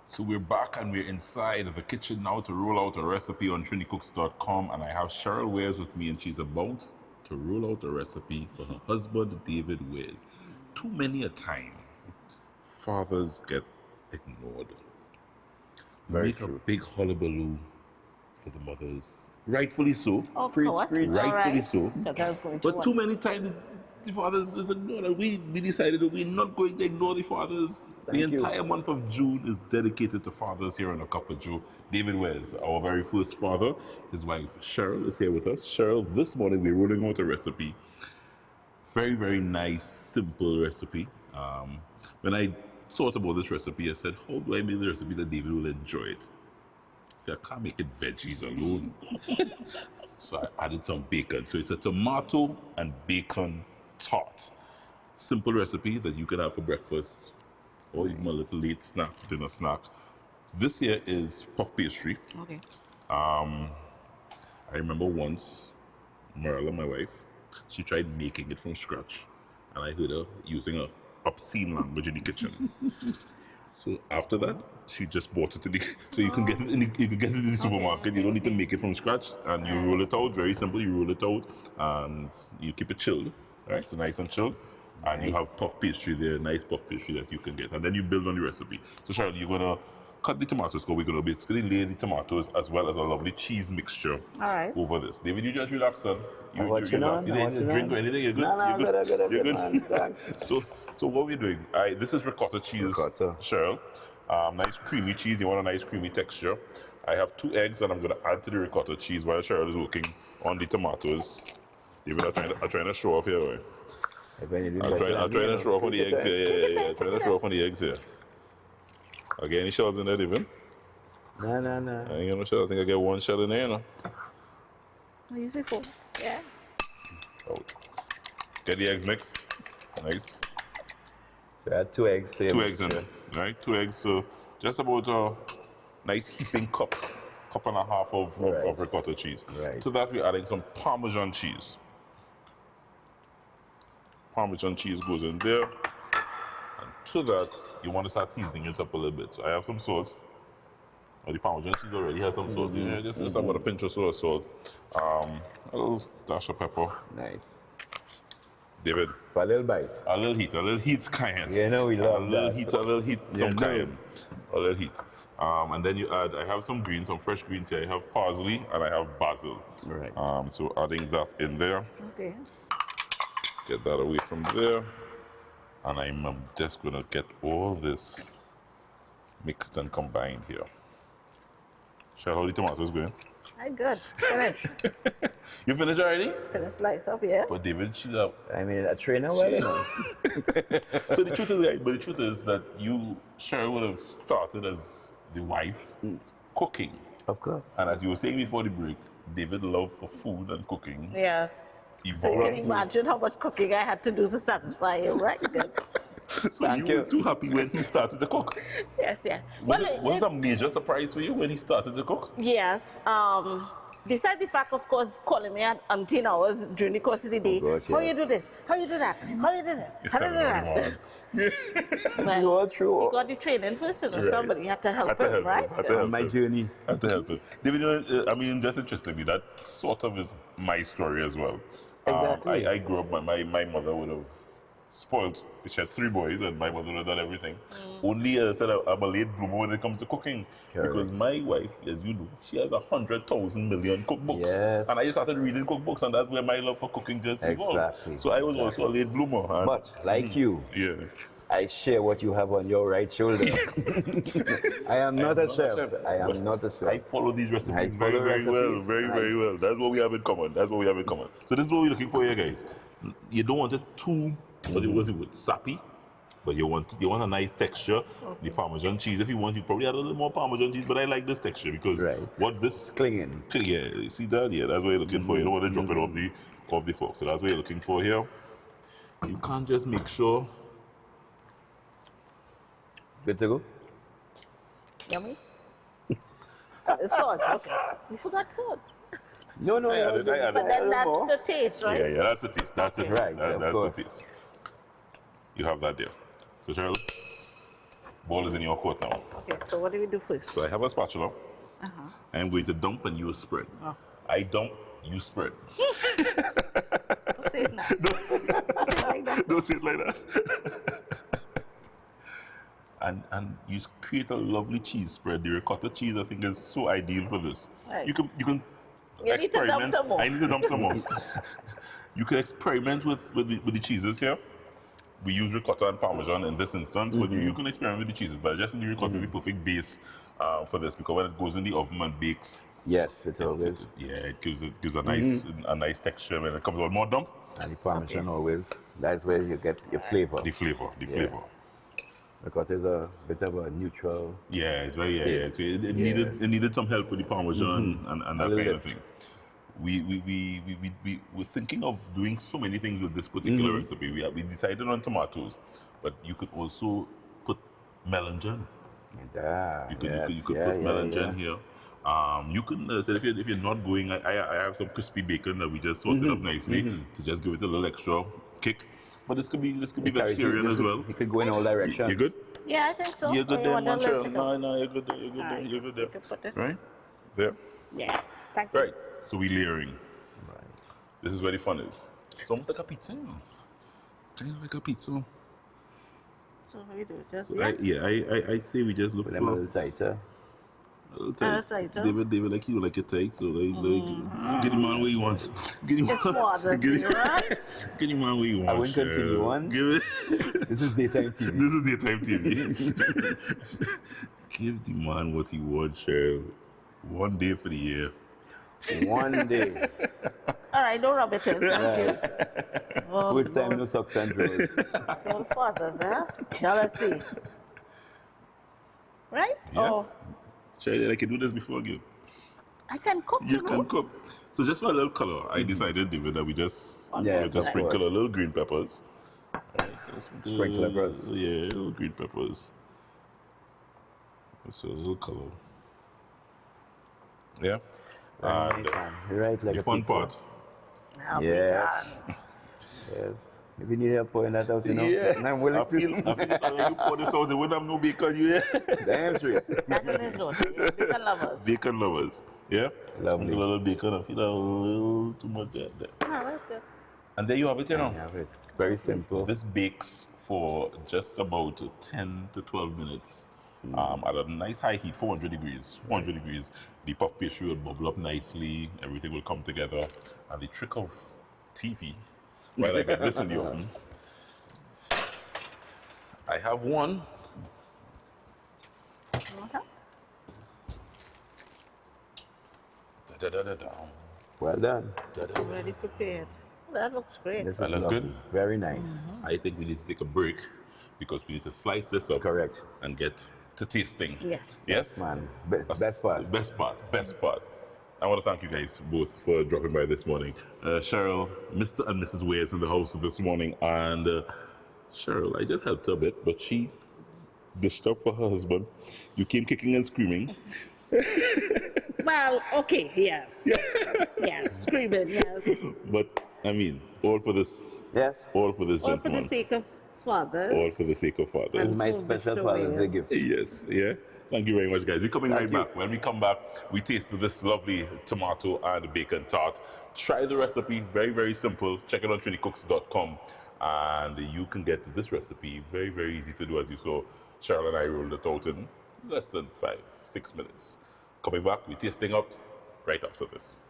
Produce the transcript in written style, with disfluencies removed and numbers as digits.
So we're back and we're inside the kitchen now to roll out a recipe on trinicooks.com, and I have Cheryl Wares with me, and she's about to roll out a recipe for her husband, David Wares. Too many a time, fathers get ignored. Very Make true. a big hullabaloo for the mothers. Rightfully so. Of Preach, course. preach. Rightfully so. Because I was going to But too many times the fathers is ignored, and we decided that we're not going to ignore the fathers. Thank The you. entire month of June is dedicated to fathers here on A Cup of Joe. David Wares, our very first father, his wife Cheryl is here with us. Cheryl, this morning we're rolling out a recipe. Very, very nice, simple recipe. When I thought about this recipe, I said, how do I make the recipe that David will enjoy it? I said, I can't make it veggies alone. So I added some bacon. So it's a tomato and bacon tart. Simple recipe that you can have for breakfast or even a little late snack, dinner snack. This here is puff pastry. Okay. I remember once, Marilla, my wife, she tried making it from scratch, and I heard her using a obscene language in the kitchen. So after that, she just bought it in the, so you can get it in the, you can get it in the supermarket. You don't need to make it from scratch, and you roll it out. Very simple. You roll it out, and you keep it chilled. Right, so nice and chilled, and you have puff pastry there, nice puff pastry that you can get, and then you build on the recipe. So Cheryl, you're gonna cut the tomatoes, because we're gonna basically lay the tomatoes as well as a lovely cheese mixture over this. David, you just relax, son. You didn't drink or anything. You're good. No, You're good. You're good, man. So what we're doing? This is ricotta cheese, Ricotta. Cheryl. Nice creamy cheese. You want a nice creamy texture. I have 2 eggs, and I'm gonna add to the ricotta cheese while Cheryl is working on the tomatoes. David, I'm trying to show off here, right? I'm trying to show off on the eggs here. Yeah. I'm trying to show off on the eggs here. I get any shells in there, David? No. I ain't got no shell. I think I get 1 shell in there, you know. I use it for, yeah. Oh. Get the eggs mixed. Nice. So I had 2 eggs. 2 eggs in there, right? 2 eggs, so just about a nice heaping cup and a half of ricotta cheese. Right. To that, we're adding some Parmesan cheese. Parmesan cheese goes in there. And to that, you want to start seasoning it up a little bit. So I have some salt. Oh, the Parmesan cheese already has some salt. Yeah, just about a pinch or so of salt. A little dash of pepper. Nice. David. For a little bite. A little heat, cayenne. You know we love a little that. heat, some cayenne. A little heat. And then you add, I have some greens, some fresh greens here. I have parsley and I have basil. Right. So adding that in there. Okay. Get that away from there. And I'm just gonna get all this mixed and combined here. Cheryl, how the tomatoes going? I'm good. Finished. You finished already? Finished slice up, yeah. But David, she's up. I mean, a trainer, well, you know. So the truth is that you, Cheryl, would have started as the wife cooking. Of course. And as you were saying before the break, David's love for food and cooking Yes. So you can evolved. imagine how much cooking I had to do to satisfy him, right? Good. So Thank you were you. too happy when he started to cook. Yes. Was it a major surprise for you when he started to cook? Yes. Besides the fact, of course, calling me at umpteen hours during the course of the day. gosh, How yes. you do this? How you do that? How you do this? It's How you do 7 that? morning. You are true. He got the training first, and Right. somebody had to help Had to him, help right? him. Had to help My him. journey. Had to help him. David, you know, I mean, just interestingly, that sort of is my story as well. Exactly. I grew up, my mother would have spoiled. She had 3 boys, and my mother would have done everything. Only, as I said, I'm a late bloomer when it comes to cooking. Correct. Because my wife, as you know, she has 100,000 million cookbooks. Yes. And I just started reading cookbooks, and that's where my love for cooking just evolved. Exactly. So I was also a late bloomer. And, But, like you, yeah. I share what you have on your right shoulder. I am not a chef. I am not a I chef. follow these I recipes follow very well, recipes. very well. That's what we have in common. So this is what we're looking for here, guys. You don't want it too, sappy, but you want a nice texture. The Parmesan cheese, if you want, you probably add a little more Parmesan cheese, but I like this texture because Right. what this Clinging. yeah, you see that? Yeah, that's what you're looking for. You don't want to drop it off the fork. So that's what you're looking for here. You can't just make sure. Good to go? Yummy. Salt, okay. You forgot salt. No, I added But then that's the taste, right? Yeah, that's the taste. That's the taste. Right, of That's the course. taste. You have that there. So Cheryl, Ball is in your court now. Okay, so what do we do first? So I have a spatula. I am going to dump and you spread. Oh. I dump, you spread. Don't say it now. Don't say it like that. Don't say it like that. and you create a lovely cheese spread. The ricotta cheese, I think, is so ideal for this. Right. You can You need to dump some more. I need to dump some more. You can experiment with the cheeses here. We use ricotta and Parmesan in this instance, but you can experiment with the cheeses. But just in the ricotta is the perfect base for this, because when it goes in the oven and bakes, Yes, it always. it gives a nice texture, and it comes out more dump. And the Parmesan always, that's where you get your flavor. The flavor. Ricotta is a bit of a neutral. Yeah, it's very taste. it needed some help with the Parmesan and that kind of thing. We were thinking of doing so many things with this particular recipe. We decided on tomatoes, but you could also put melon jam. Yeah, You could put melon jam here. You could say if you're not going, I have some crispy bacon that we just sorted up nicely to just give it a little extra kick. But this could be vegetarian as well. You could go in all directions. You good? Yeah, I think so. You're good there, want a little Cheryl. chicken? No, you're good there. You're good there. Alright. You're good You can put there. this- Right? There. Yeah, thank you. Right. So we layering. Right. This is where the fun is. It's almost like a pizza. Kind of like a pizza. So what do we do? Just, So I say we just look Put for them a little tighter. a little tight. That's right, huh? David like you like it tight, so like get him on where you want. Get him It's on. water, Get him- right? Get him on where you want. I won't continue Cheryl. on. Give it. This is daytime TV. This is daytime TV. Give the man what he wants, Cheryl. One day for the year. One day. All right, don't rub it in. Thank you. Oh, First time no socks and drawers. Your fathers, huh? Shall I see? Right? Yes. Cheryl, I can do this before you. I can cook, You know. can cook. So just for a little color, I decided, David, that we just Yes, just of sprinkle course. a little green peppers. Right, just Sprinkle peppers. Yeah, little green peppers. Just a little color. Yeah. And Right, like the a fun pizza. part. I'll be Yeah. done. Yes. If you need help pouring that out, you know. Yeah. And I'm willing I feel if I let you pour this out, they wouldn't have no bacon, you yeah? Damn straight. That one is good. Yeah, bacon lovers. Bacon lovers. Yeah? Lovely. Sprinkle a little bacon. I feel a little too much there. No, that's good. And there you have it, you know. I have it. Very simple. This bakes for just about 10 to 12 minutes at a nice high heat, 400 degrees. 400 degrees. The puff pastry will bubble up nicely. Everything will come together. And the trick of TV, while I get this in the oven, I have one. Okay. Da-da-da-da-da. Well done. Ready prepared. That looks great. This is That's lovely. good. Very nice. I think we need to take a break because we need to slice this up Correct. and get to tasting. Yes. Yes? Man, best part. Best part. Best part. I want to thank you guys both for dropping by this morning. Cheryl, Mr. and Mrs. Wares in the house this morning. And Cheryl, I just helped her a bit, but she dished up for her husband. You came kicking and screaming. Well, okay, yes. Yes, screaming, yes. But, I mean, all for this. Yes. All for this All for gentleman. the sake of fathers. All for the sake of fathers. This is my So special Mr. Father's Day Wales. gift. Yes, yeah. Thank you very much, guys. We're coming right Thank you. back. When we come back, we taste this lovely tomato and bacon tart. Try the recipe, very, very simple. Check it on trinicooks.com. And you can get this recipe very, very easy to do, as you saw. Cheryl and I rolled it out in less than 5-6 minutes. Coming back, we're tasting up right after this.